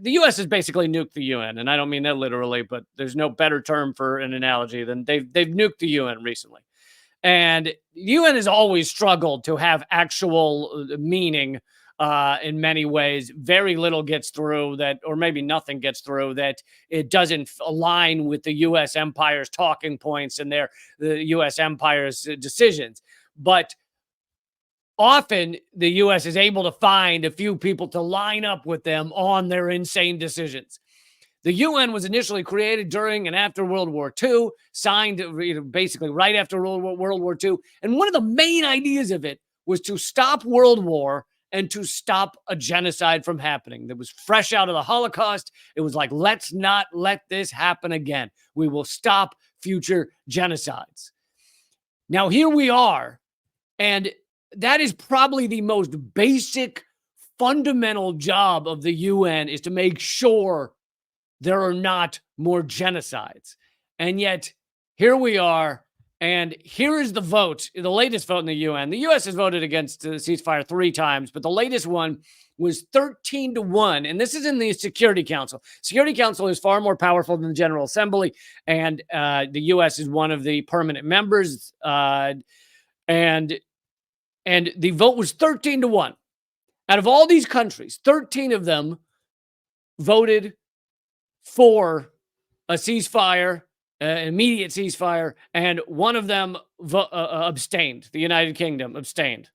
the U.S. has basically nuked the UN, and I don't mean that literally, but there's no better term for an analogy than they've nuked the UN recently. And the UN has always struggled to have actual meaning in many ways. Very little gets through that, or maybe nothing gets through that it doesn't align with the U.S. empire's talking points and the U.S. empire's decisions. But often the U.S. is able to find a few people to line up with them on their insane decisions. The UN was initially created during and after World War II, signed basically right after World War II. And one of the main ideas of it was to stop World War and to stop a genocide from happening. That was fresh out of the Holocaust. It was like, let's not let this happen again. We will stop future genocides. Now, here we are. And that is probably the most basic, fundamental job of the UN, is to make sure there are not more genocides. And yet, here we are, and here is the vote, the latest vote in the UN. The U.S. has voted against the ceasefire 3 times, but the latest one was 13-1, and this is in the Security Council. Security Council is far more powerful than the General Assembly, and the U.S. is one of the permanent members, and the vote was 13-1. Out of all these countries, 13 of them voted for a ceasefire, an immediate ceasefire, and one of them abstained. The United Kingdom abstained.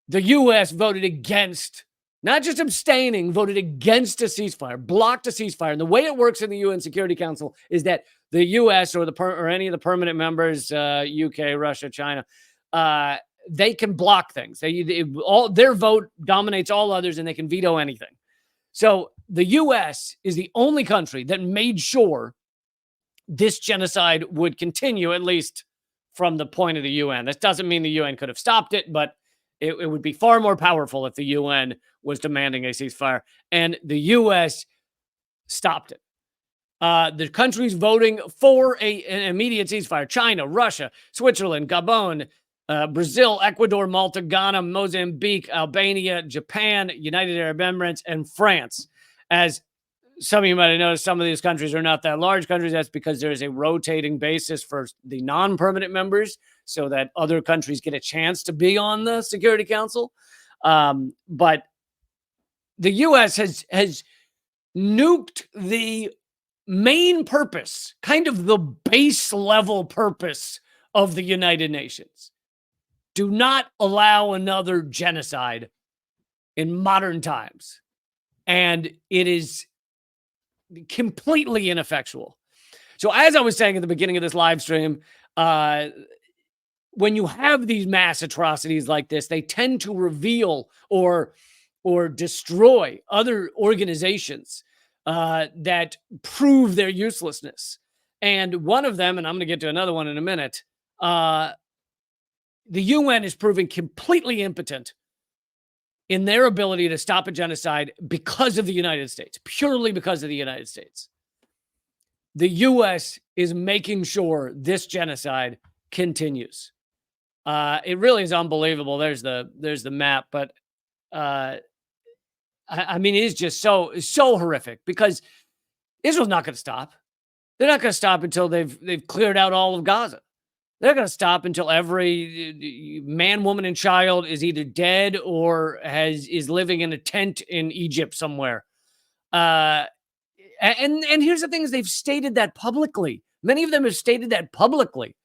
The U.S. voted against, not just abstaining, voted against a ceasefire, blocked a ceasefire. And the way it works in the UN Security Council is that the U.S. or any of the permanent members, UK, Russia, China, they can block things. Their vote dominates all others, and they can veto anything. So the U.S. is the only country that made sure this genocide would continue, at least from the point of the UN. This doesn't mean the UN could have stopped it, but it would be far more powerful if the UN was demanding a ceasefire. And the U.S. stopped it. The countries voting for an immediate ceasefire: China, Russia, Switzerland, Gabon, Brazil, Ecuador, Malta, Ghana, Mozambique, Albania, Japan, United Arab Emirates, and France. As some of you might have noticed, some of these countries are not that large countries. That's because there is a rotating basis for the non-permanent members so that other countries get a chance to be on the Security Council. But the U.S. has nuked the main purpose, kind of the base level purpose of the United Nations. Do not allow another genocide in modern times. And it is completely ineffectual. So as I was saying at the beginning of this live stream, when you have these mass atrocities like this, they tend to reveal or destroy other organizations that prove their uselessness. And one of them, and I'm going to get to another one in a minute, the UN is proving completely impotent in their ability to stop a genocide because of the United States, purely because of the United States. The U.S. is making sure this genocide continues. It really is unbelievable. There's the map, but I mean, it is just so horrific because Israel's not going to stop. They're not going to stop until they've cleared out all of Gaza. They're going to stop until every man, woman, and child is either dead or is living in a tent in Egypt somewhere. And here's the thing: is they've stated that publicly. Many of them have stated that publicly.